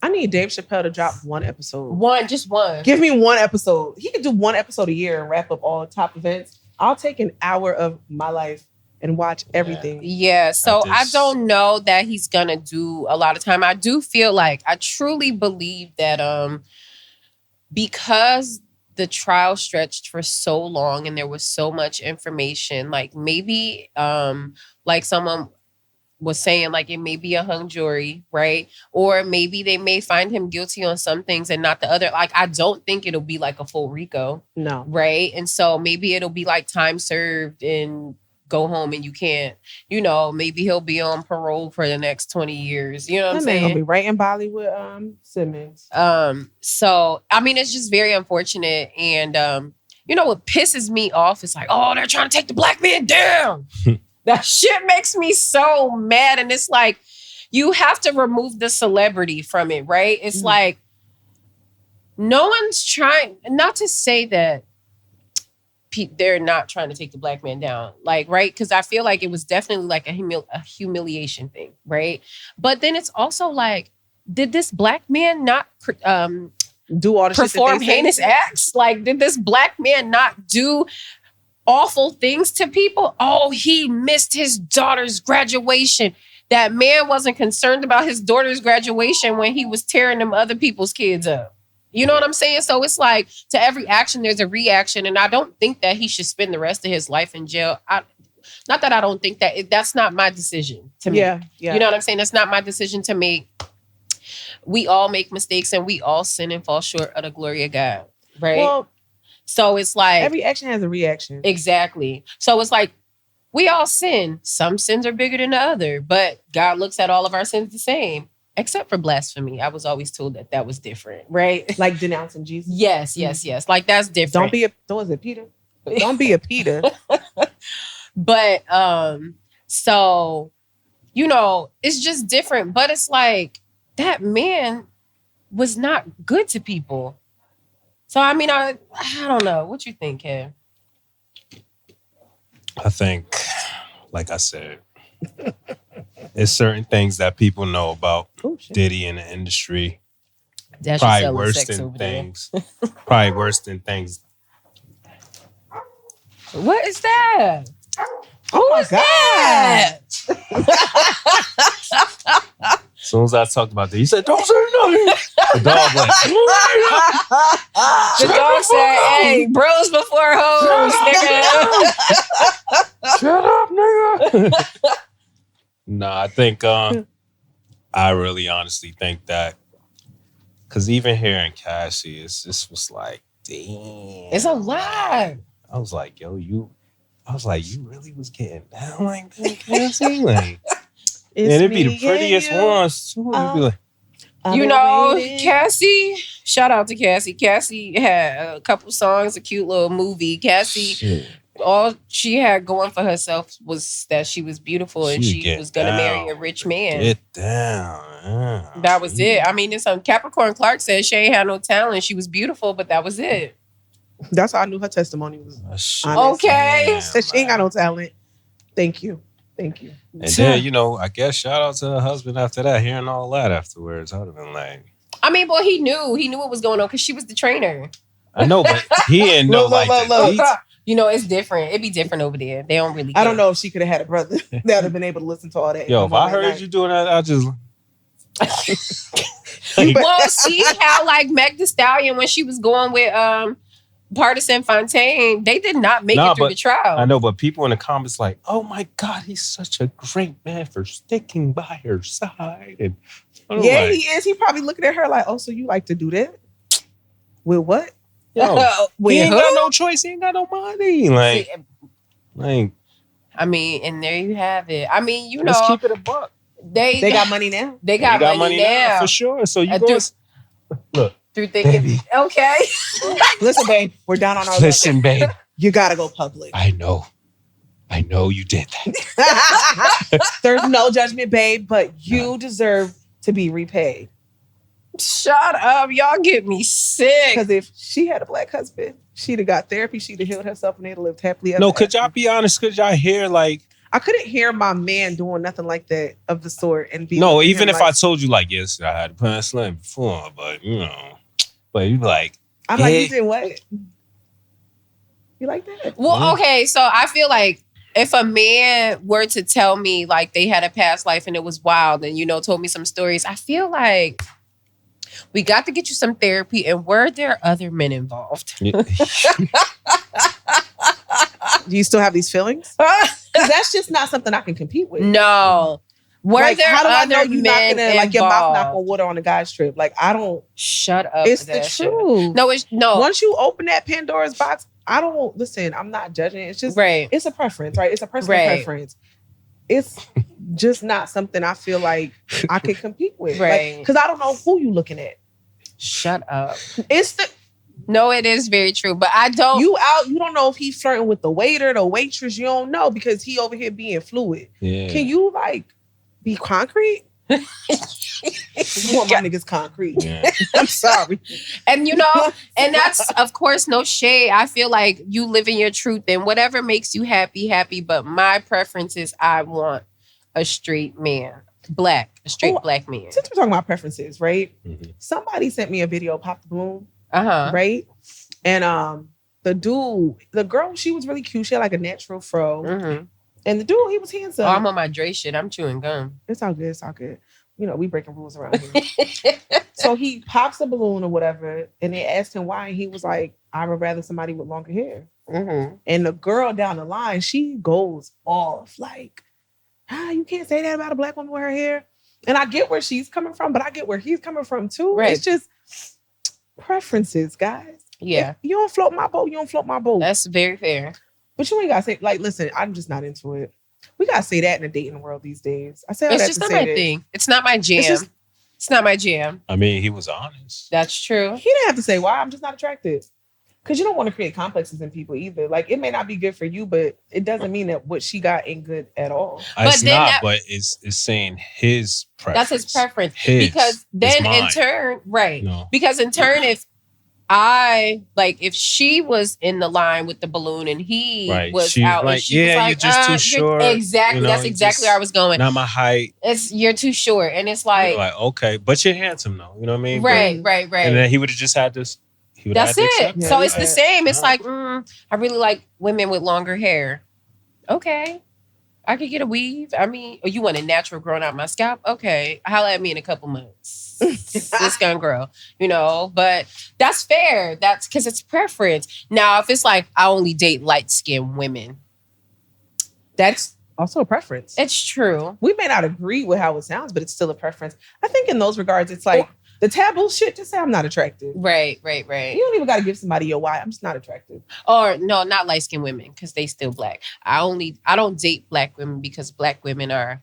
I need Dave Chappelle to drop one episode. Just one. Give me one episode. He could do one episode a year and wrap up all the top events. I'll take an hour of my life and watch everything. Yeah. So I don't know that he's gonna do a lot of time. I do feel like, I truly believe that because the trial stretched for so long and there was so much information, like maybe like someone was saying, like it may be a hung jury, right? Or maybe they may find him guilty on some things and not the other. Like, I don't think it'll be like a full RICO. No. Right? And so maybe it'll be like time served and go home and you can't, maybe he'll be on parole for the next 20 years. You know what I'm saying? He'll be right in Bali with Simmons. So, I mean, it's just very unfortunate. And, what pisses me off is like, oh, they're trying to take the black man down. That shit makes me so mad. And it's like, you have to remove the celebrity from it, right? It's like, no one's trying, not to say that they're not trying to take the black man down, like, right? Because I feel like it was definitely like a humiliation thing, right? But then it's also like, did this black man not do all the perform heinous acts? Like, did this black man not do awful things to people? Oh, he missed his daughter's graduation. That man wasn't concerned about his daughter's graduation when he was tearing them other people's kids up. You know what I'm saying? So it's like to every action, there's a reaction. And I don't think that he should spend the rest of his life in jail. Not that I don't think that. That's not my decision to make. Yeah. You know what I'm saying? That's not my decision to make. We all make mistakes and we all sin and fall short of the glory of God. Right? Well, so it's like... every action has a reaction. Exactly. So it's like, we all sin. Some sins are bigger than the other. But God looks at all of our sins the same. Except for blasphemy. I was always told that was different, right? Like denouncing Jesus? Yes. Like that's different. Was it Peter? Don't be a Peter. But, so, you know, it's just different. But it's like, that man was not good to people. So, I mean, I don't know. What you think, Kev? I think, like I said, there's certain things that people know about Diddy in the industry. That's probably worse than things. Probably worse than things. What is that? Oh my God. As soon as I talked about that, he said, "Don't say nothing." The dog went. The dog said, "Hey, bros before hoes, nigga." Shut up, nigga. Nah, I think I really honestly think that because even hearing Cassie, it just was like, damn. It's a lot. I was like, yo, you really was getting down like that, Cassie? Like, and it'd be the prettiest ones too. It'd be like, you know, Cassie, shout out to Cassie. Cassie had a couple songs, a cute little movie. Cassie, all she had going for herself was that she was beautiful and she was going to marry a rich man. Get down. Yeah. That was it. I mean, it's Capricorn Clark said she ain't had no talent. She was beautiful, but that was it. That's how I knew her testimony was honest. Okay. Said she ain't got no talent. Thank you. And then, you know, I guess shout out to her husband after that, hearing all that afterwards. I would have been like... I mean, boy, he knew what was going on because she was the trainer. I know, but he didn't know that. You know, it's different. It'd be different over there. They don't really care. I don't know if she could have had a brother that would have been able to listen to all that. Yo, if I heard you doing that, I just... Well, see how like Meg Thee Stallion, when she was going with Partisan Fontaine, they did not make it through the trial. I know, but people in the comments like, oh my God, he's such a great man for sticking by her side. And yeah, he is. He probably looking at her like, oh, so you like to do that? With what? Yo, he ain't got no choice. He ain't got no money. Like, I mean, and there you have it. I mean, you know, let's keep it a buck. They got money now. They got money now for sure. So you look. Through thinking, baby. Okay. Listen, babe, we're down on our Listen, babe. You gotta go public. I know you did that. There's no judgment, babe, but you deserve to be repaid. Shut up. Y'all get me sick. Because if she had a black husband, she'd have got therapy, she'd have healed herself, and they'd have lived happily ever after. No, could y'all be honest? Could y'all hear like... I couldn't hear my man doing nothing like that of the sort and be... No, even if I told you like, yes, I had a pants slam before, but you know... But you be like... I'm like, you did what? You like that? Well, okay, so I feel like if a man were to tell me like they had a past life and it was wild and, you know, told me some stories, I feel like we got to get you some therapy and were there other men involved? Do you still have these feelings? Because that's just not something I can compete with. No. Were like, there how do I know other you're men not gonna involved? like your mouth knock on water on a guy's trip? Like I don't. Shut up. It's the truth. No, it's no. Once you open that Pandora's box, I don't listen. I'm not judging. It's just It's a preference, right? It's a personal preference. It's just not something I feel like I can compete with, right? Because I don't know who you looking at. Shut up. It's the. No, it is very true, but I don't. You don't know if he's flirting with the waiter, the waitress. You don't know because he over here being fluid. Yeah. Can you like be concrete? I want my niggas concrete. Yeah. I'm sorry. And you know, and that's of course no shade. I feel like you live in your truth and whatever makes you happy. But my preference is I want a straight man. Black man. Since we're talking about preferences, right? Mm-hmm. Somebody sent me a video, Pop the Bloom. Right? And the girl, she was really cute. She had like a natural fro. Mm-hmm. And the dude, he was handsome. Oh, I'm on my Dre shit. I'm chewing gum. It's all good. It's all good. You know, we breaking rules around here. So he pops a balloon or whatever, and they asked him why, and he was like, I would rather somebody with longer hair. Mm-hmm. And the girl down the line, she goes off like, you can't say that about a black woman with her hair. And I get where she's coming from, but I get where he's coming from too. Right. It's just preferences, guys. Yeah. If you don't float my boat, you don't float my boat. That's very fair. But you ain't gotta say, like, listen, I'm just not into it. We gotta say that in the dating world these days. I say it's just not my thing. It's not my jam. It's not my jam. I mean, he was honest. That's true. He didn't have to say why. I'm just not attracted. Because you don't want to create complexes in people either. Like, it may not be good for you, but it doesn't mean that what she got ain't good at all. It's not, but it's saying his preference. That's his preference. Because then in turn, right. No. Because in turn, if she was in the line with the balloon and he was out, and she was like, you're just too short. Exactly. That's exactly where I was going. Not my height. You're too short. And it's like, okay, but you're handsome though. You know what I mean? Right. And then he would have just had this. That's it. So it's the same. It's like, I really like women with longer hair. Okay. I could get a weave. I mean, you want a natural growing out my scalp? Okay. Holla at me in a couple months. It's gonna grow, but that's fair. That's because it's preference. Now, if it's like, I only date light-skinned women. That's also a preference. It's true. We may not agree with how it sounds, but it's still a preference. I think in those regards, it's like, the taboo shit, just say I'm not attracted. Right. You don't even got to give somebody your why. I'm just not attracted. Or no, not light-skinned women because they still black. I don't date black women because black women aren't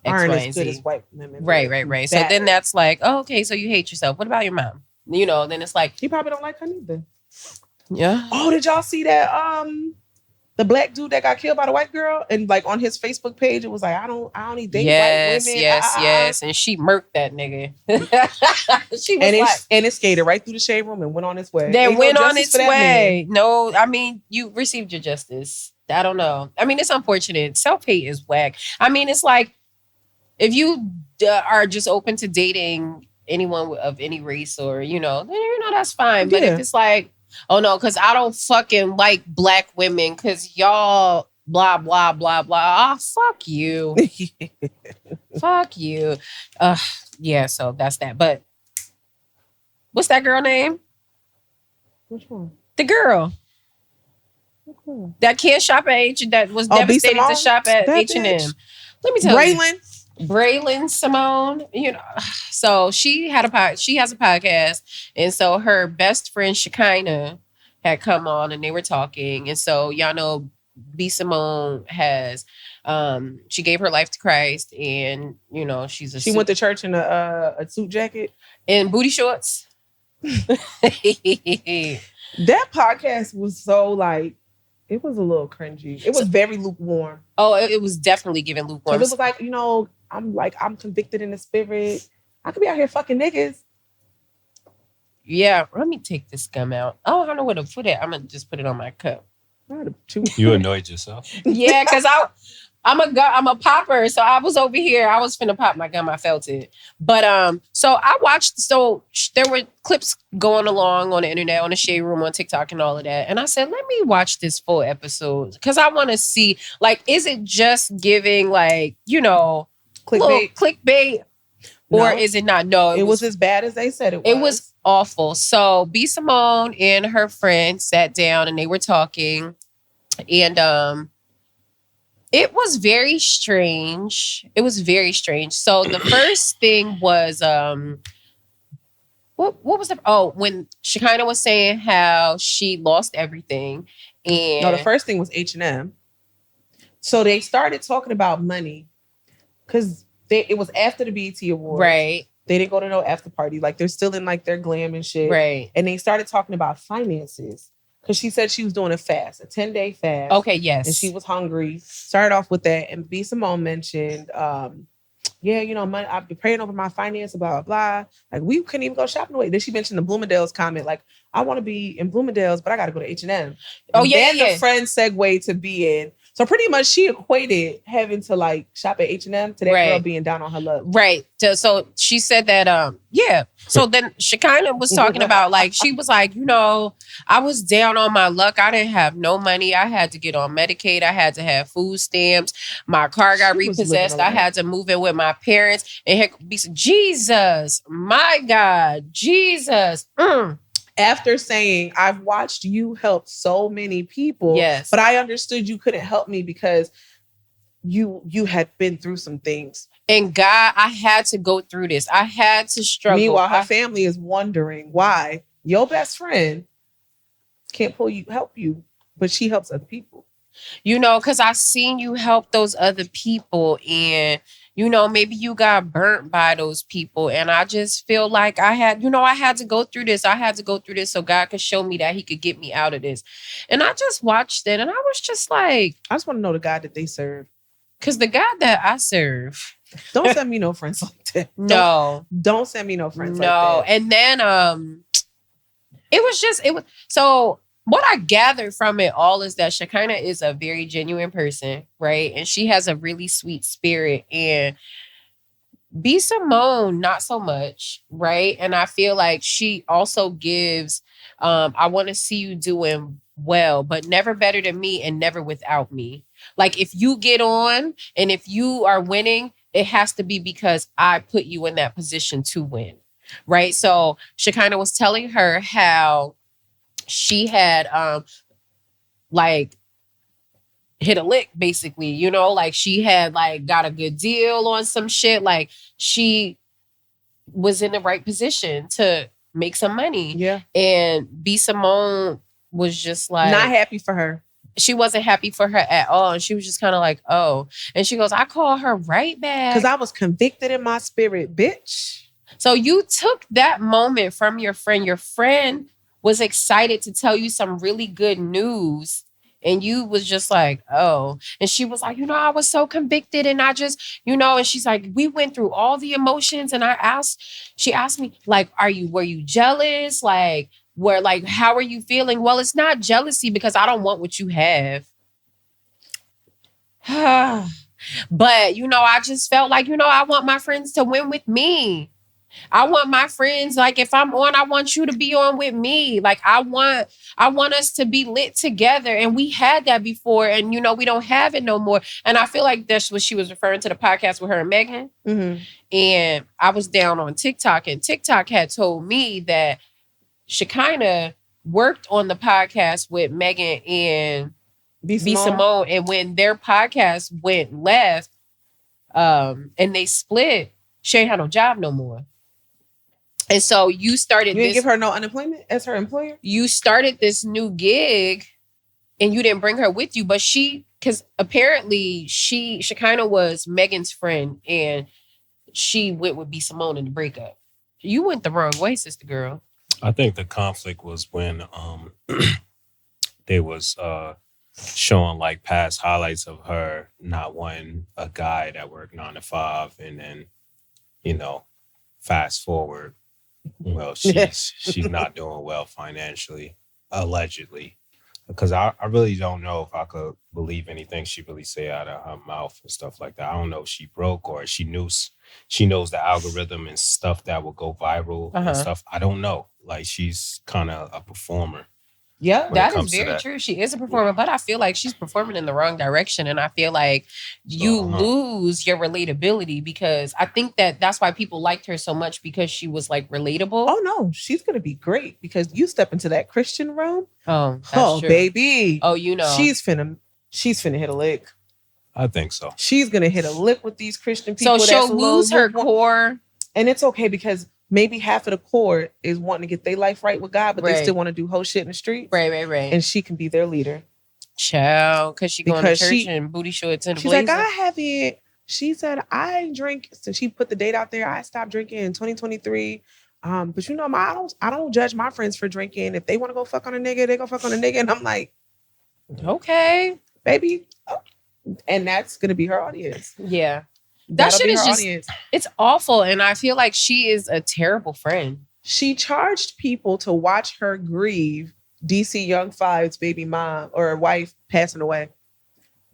as good as white women. Right. So then that's like, okay, so you hate yourself. What about your mom? Then it's like, you probably don't like her neither. Yeah. Oh, did y'all see that? The black dude that got killed by the white girl, and like on his Facebook page, it was like, I don't date white women. Yes, and she murked that nigga. She was and it skated right through the shade room and went on its way. Then went on its way. No, I mean, you received your justice. I don't know. I mean, it's unfortunate. Self-hate is whack. I mean, it's like if you are just open to dating anyone of any race or then that's fine. But if it's like, oh no, because I don't fucking like black women because y'all blah, blah, blah, blah. Oh, fuck you. Fuck you. Yeah, so that's that. But what's that girl name? Which one? The girl. That can't shop at H. That was devastated to shop at H&M. Let me tell you. Braylon Simone, so she has a podcast, and so her best friend Shekinah had come on, and they were talking, and so y'all know B Simone has, she gave her life to Christ, and she went to church in a suit jacket and booty shorts. That podcast was so like. It was a little cringy. It was very lukewarm. Oh, it was definitely giving lukewarm. It was like, I'm convicted in the spirit. I could be out here fucking niggas. Yeah, let me take this gum out. Oh, I don't know where to put it. I'm gonna just put it on my cup. You annoyed yourself? Yeah, because I'm a popper, so I was over here. I was finna pop my gum. I felt it, but so I watched. So there were clips going along on the internet, on the Shade Room, on TikTok, and all of that. And I said, let me watch this full episode because I want to see, like, is it just giving like clickbait, or is it not? No, it was as bad as they said it was. It was awful. So B Simone and her friend sat down and they were talking, and it was very strange. So the first thing was what was the when Shekinah was saying how she lost everything, and the first thing was H&M. So they started talking about money because it was after the BET Awards. Right. They didn't go to no after party. Like they're still in like their glam and shit. Right. And they started talking about finances. Because she said she was doing a 10-day fast. Okay, yes. And she was hungry. Started off with that. And B Simone mentioned, money, I've been praying over my finance, blah, blah, blah. Like, we couldn't even go shopping away. Then she mentioned the Bloomingdale's comment. Like, I want to be in Bloomingdale's, but I got to go to H&M. The friend segued to being, So pretty much she equated having to like shop at H&M to that girl being down on her luck. Right. So she said that, yeah. So then Shekinah was talking about like, she was like, you know, I was down on my luck. I didn't have no money. I had to get on Medicaid. I had to have food stamps. My car got repossessed. I had to move in with my parents. And here be Jesus, my God, Jesus. After saying, I've watched you help so many people, but I understood you couldn't help me because you had been through some things. And God, I had to go through this. I had to struggle. Meanwhile, her family is wondering why your best friend can't help you, but she helps other people. You know, because I seen you help those other people, and you know, maybe you got burnt by those people. And I just feel like I had to go through this. I had to go through this so God could show me that he could get me out of this. And I just watched it and I was just like, I just want to know the God that they serve. Because the God that I serve. Don't send me no friends like that. No. Don't send me no friends like that. No. And then so what I gathered from it all is that Shekinah is a very genuine person, right? And she has a really sweet spirit. And Simone, not so much, right? And I feel like she also gives, I want to see you doing well, but never better than me and never without me. Like if you get on and if you are winning, it has to be because I put you in that position to win, right? So Shekinah was telling her how she had like hit a lick, basically, you know, like she had like got a good deal on some shit. Like she was in the right position to make some money. Yeah. And Simone was just like not happy for her. She wasn't happy for her at all. And she was just kind of like, oh. And she goes, I call her right back. Because I was convicted in my spirit, bitch. So you took that moment from your friend. Your friend was excited to tell you some really good news. And you was just like, oh. And she was like, you know, I was so convicted. And I just, you know, and she's like, we went through all the emotions. And she asked me, like, were you jealous? Like, how are you feeling? Well, it's not jealousy because I don't want what you have. But, you know, I just felt like, you know, I want my friends to win with me. I want my friends, like if I'm on, I want you to be on with me. Like I want us to be lit together. And we had that before and, you know, we don't have it no more. And I feel like that's what she was referring to the podcast with her and Megan. Mm-hmm. And I was down on TikTok and TikTok had told me that Shekinah worked on the podcast with Megan and Simone. And when their podcast went left and they split, she ain't had no job no more. And so you started. You didn't give her no unemployment as her employer? You started this new gig and you didn't bring her with you. But because apparently Shekinah was Megan's friend and she went with Simone in the breakup. You went the wrong way, sister girl. I think the conflict was when they was showing like past highlights of her not wanting a guy that worked 9 to 5 and then, you know, fast forward. Well, she's not doing well financially, allegedly. Because I really don't know if I could believe anything she really say out of her mouth and stuff like that. I don't know if she broke or she knows the algorithm and stuff that will go viral and stuff. I don't know. Like she's kind of a performer. Yeah, that is very true. She is a performer, but I feel like she's performing in the wrong direction. And I feel like you lose your relatability because I think that's why people liked her so much because she was like relatable. Oh, no, she's going to be great because you step into that Christian realm. Oh, that's true. Baby. Oh, you know. She's finna hit a lick. I think so. She's going to hit a lick with these Christian people. So she'll lose her core. And it's okay because maybe half of the core is wanting to get their life right with God, but they still want to do whole shit in the street. Right. And she can be their leader. Child, because she going to church and booty shorts and she's like, I haven't. She said, I ain't drink. So she put the date out there. I stopped drinking in 2023. But you know, I don't judge my friends for drinking. If they want to go fuck on a nigga, they go fuck on a nigga. And I'm like, okay, baby. And that's going to be her audience. Yeah. That shit is just, it's awful. And I feel like she is a terrible friend. She charged people to watch her grieve DC Young Five's baby mom or wife passing away.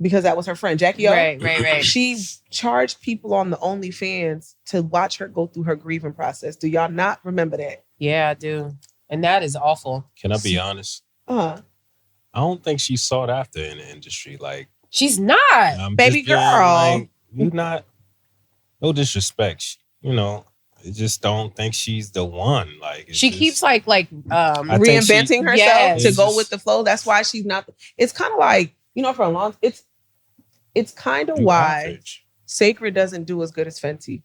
because that was her friend Jackie O. Right. She charged people on the OnlyFans to watch her go through her grieving process. Do y'all not remember that? Yeah, I do. And that is awful. Can I be honest? I don't think she's sought after in the industry. Like, she's not, baby girl. Like, you not. No disrespect, I just don't think she's the one. Like, she keeps like reinventing herself to go with the flow. That's why she's not. It's kind of like, for a long. It's kind of why average. Sacred doesn't do as good as Fenty.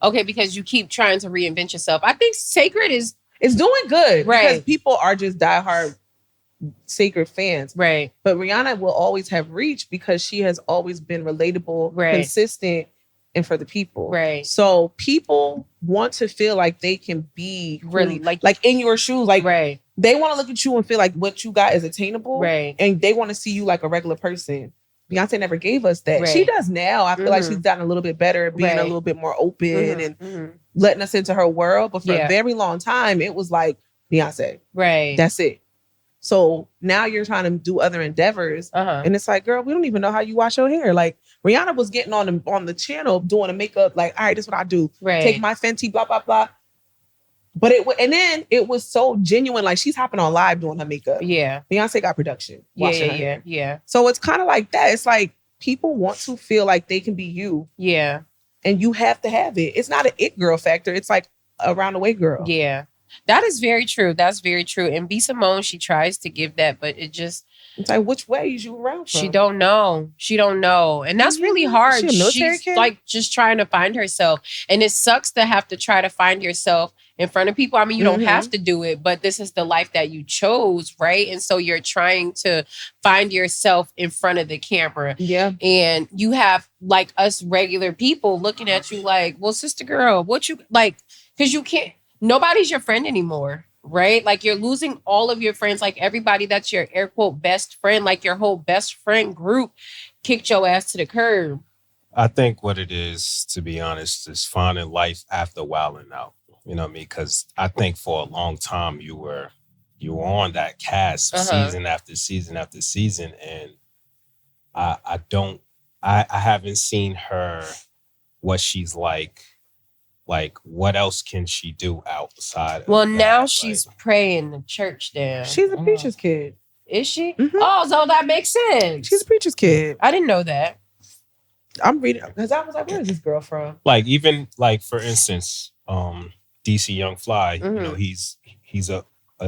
Okay, because you keep trying to reinvent yourself. I think Sacred is doing good, right? Because people are just diehard Sacred fans, right? But Rihanna will always have reach because she has always been relatable, right. consistent, and for the people, right? So people want to feel like they can be really like in your shoes, like right. They want to look at you and feel like what you got is attainable, right? And they want to see you like a regular person. Beyonce never gave us that. Right. She does now. I feel like she's gotten a little bit better at being a little bit more open and letting us into her world. But for a very long time, it was like Beyonce. Right. That's it. So now you're trying to do other endeavors. And it's like, girl, we don't even know how you wash your hair. Like Rihanna was getting on the channel doing a makeup. Like, all right, this is what I do. Right. Take my Fenty, blah, blah, blah. But then it was so genuine. Like she's hopping on live doing her makeup. Yeah. Beyonce got production. Yeah. So it's kind of like that. It's like people want to feel like they can be you. Yeah. And you have to have it. It's not an it girl factor. It's like a round the way girl. Yeah. That is very true. That's very true. And B. Simone, she tries to give that, but it's like, which way is you around from? She don't know. And that's really hard. She's like just trying to find herself. And it sucks to have to try to find yourself in front of people. I mean, you don't have to do it, but this is the life that you chose, right? And so you're trying to find yourself in front of the camera. Yeah. And you have like us regular people looking at you like, well, sister girl, what you like? Because you can't. Nobody's your friend anymore, right? Like you're losing all of your friends, like everybody that's your air quote best friend, like your whole best friend group kicked your ass to the curb. I think what it is, to be honest, is finding life after wilding out. You know what I mean? Because I think for a long time you were on that cast season after season after season, and I haven't seen her what she's like. Like, what else can she do outside? Well, now she's praying the church down. She's a preacher's kid. Is she? Mm-hmm. Oh, so that makes sense. She's a preacher's kid. I didn't know that. I'm reading because I was like, where is this girl from? Like, even like for instance, DC Young Fly. You know, he's a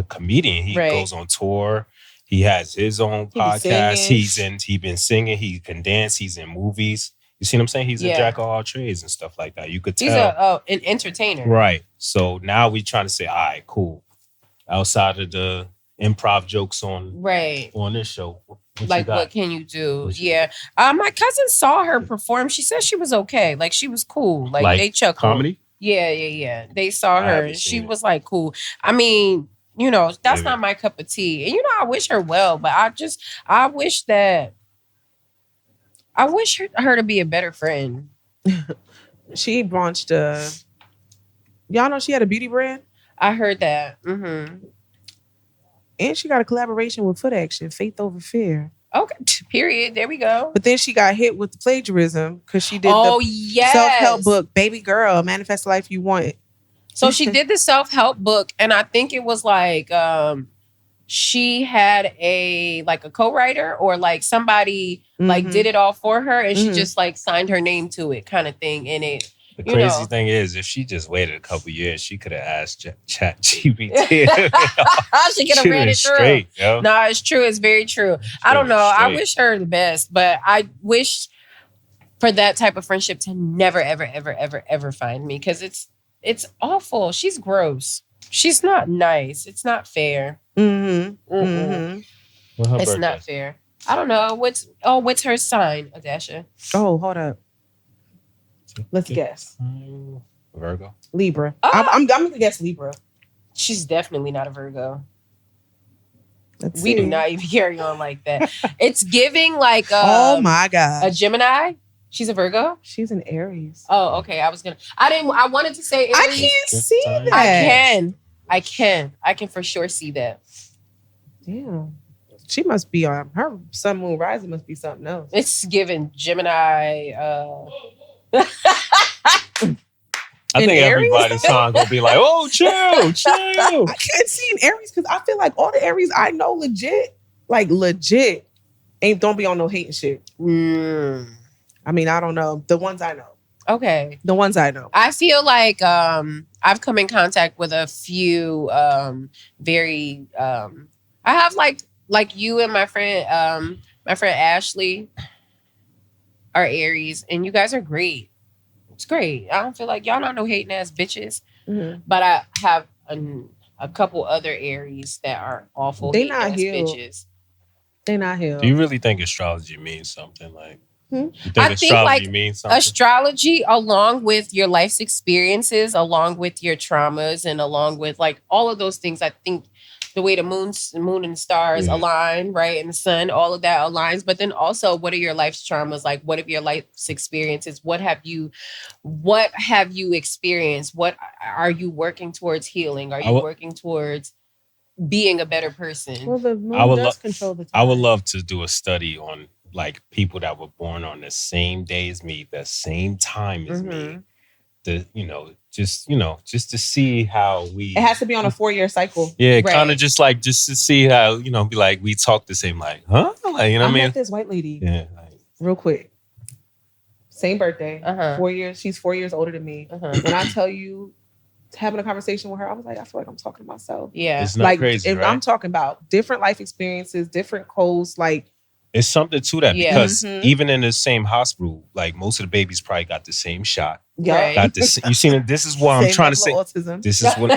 comedian. He goes on tour. He has his own podcast. He's been singing. He can dance. He's in movies. You see what I'm saying? He's a jack of all trades and stuff like that. You could tell. He's an entertainer. Right. So now we're trying to say, all right, cool. Outside of the improv jokes on this show. What can you do? My cousin saw her perform. She said she was okay. Like she was cool. Like they chuckled. Comedy? Yeah. They saw her. She was like cool. I mean, that's not my cup of tea. And I wish her well, but I wish her to be a better friend. She launched y'all know she had a beauty brand? I heard that. Mm-hmm. And she got a collaboration with Foot Action, Faith Over Fear. Okay, period. There we go. But then she got hit with the plagiarism because she did the self-help book, Baby Girl, Manifest the Life You Want. So she did the self-help book, and I think it was like she had a co-writer or like somebody like did it all for her, and she just like signed her name to it, kind of thing. And it. The crazy thing is, if she just waited a couple years, she could have asked ChatGPT. She could have ran it through. Straight, yo. No, it's true. It's very true. I don't know. I wish her the best, but I wish for that type of friendship to never, ever, ever, ever, ever find me, because it's awful. She's gross. She's not nice. It's not fair. Mm-hmm. Mm-hmm. It's not fair. I don't know. What's her sign, Adasha? Oh, hold up. Let's guess. Virgo. Libra. I'm gonna guess Libra. She's definitely not a Virgo. Let's we see. do not even carry on like that. It's giving like oh my God. A Gemini. She's a Virgo? She's an Aries. Oh, okay. I wanted to say Aries. I can't see that. I can for sure see that. Damn. She must be on her sun, moon, rising must be something else. It's given Gemini. I think everybody's song gonna be like, "Oh, chill." I can't see in Aries because I feel like all the Aries I know legit, don't be on no hating shit. I mean, I don't know the ones I know. Okay, the ones I know. I feel like I've come in contact with a few very. I have like you and my friend Ashley are Aries, and you guys are great. It's great. I don't feel like y'all not no hating ass bitches. Mm-hmm. But I have a couple other Aries that are awful hating ass bitches. They not healed. Do you really think astrology means something? Like, you think astrology means something? Astrology, along with your life's experiences, along with your traumas, and along with like all of those things, I think the way the moon and stars align, right? And the sun, all of that aligns. But then also, what are your life's traumas? Like, what are your life's experiences? What have you experienced? What are you working towards healing? Are you working towards being a better person? Well, the moon does control the time. I would love to do a study on like people that were born on the same day as me, the same time as me. Just to see how it has to be on a 4-year cycle. Yeah, right. Kind of just to see how, be like, we talk the same, like, huh? Like, you know what I mean? I met this white lady. Yeah. Real quick. Same birthday. 4 years. She's 4 years older than me. When I tell you, having a conversation with her, I was like, I feel like I'm talking to myself. Yeah. It's not crazy, right? I'm talking about different life experiences, different codes, like. It's something to that because even in the same hospital, like most of the babies probably got the same shot. Yeah, got this. You seen it? This is what I'm trying to say. Autism. This is what.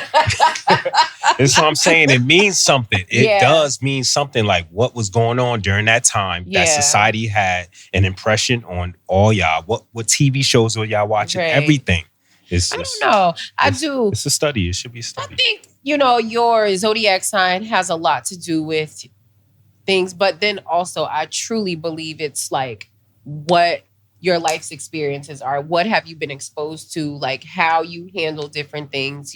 This is what I'm saying. It means something. It does mean something. Like what was going on during that time. That society had an impression on all y'all. What TV shows were y'all watching? Right. Everything. I don't know. I do. It's a study. It should be a study. I think your zodiac sign has a lot to do with things, but then also I truly believe it's like what your life's experiences are. What have you been exposed to? Like how you handle different things,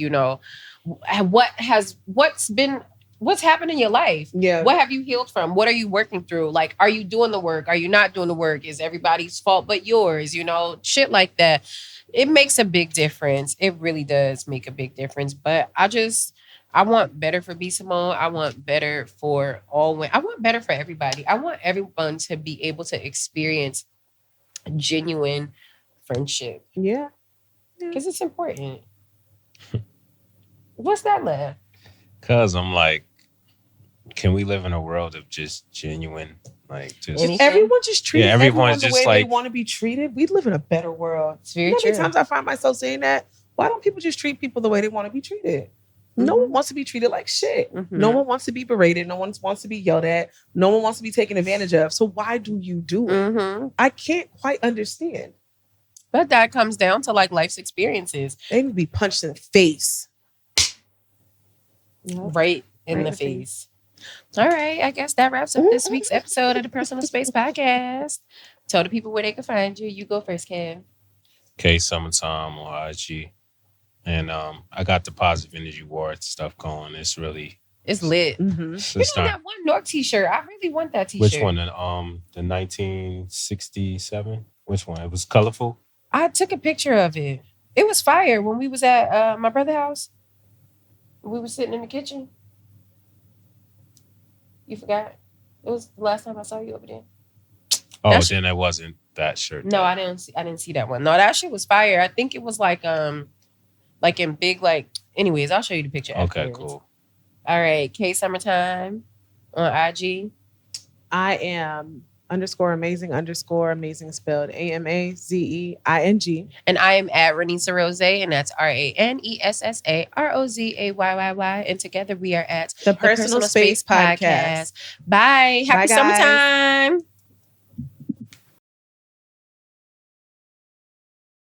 what's happened in your life? Yeah. What have you healed from? What are you working through? Like, are you doing the work? Are you not doing the work? Is everybody's fault but yours? Shit like that. It makes a big difference. It really does make a big difference. But I want better for B. Simone. I want better for all women. I want better for everybody. I want everyone to be able to experience genuine friendship. Yeah. Because it's important. What's that, laugh? Because I'm like, can we live in a world of just genuine, like just... If everyone just treated everyone the way they want to be treated, we'd live in a better world. It's very true. Many times I find myself saying that, why don't people just treat people the way they want to be treated? No one wants to be treated like shit. No one wants to be berated. No one wants to be yelled at. No one wants to be taken advantage of. So why do you do it? I can't quite understand. But that comes down to like life's experiences. They need to be punched in the face. Right in the face. All right. I guess that wraps up this week's episode of the Personal Space Podcast. Tell the people where they can find you. You go first, Kev. Kev Sommers on IG. And I got the Positive Energy Ward stuff going. It's lit. That one North t-shirt. I really want that t-shirt. Which one? The 1967? Which one? It was colorful? I took a picture of it. It was fire when we was at my brother's house. We were sitting in the kitchen. You forgot? It was the last time I saw you over there. Oh, then it wasn't that shirt. No, I didn't see that one. No, that shit was fire. I think it was like in big, anyways, I'll show you the picture. Okay, afterwards. cool. All right. Kev Summertime on IG. I am _amazing spelled AMAZEING. And I am at Ranessa Rose, and that's RANESSAROZAYYY. And together we are at the Personal Space Podcast. Bye. Happy summertime.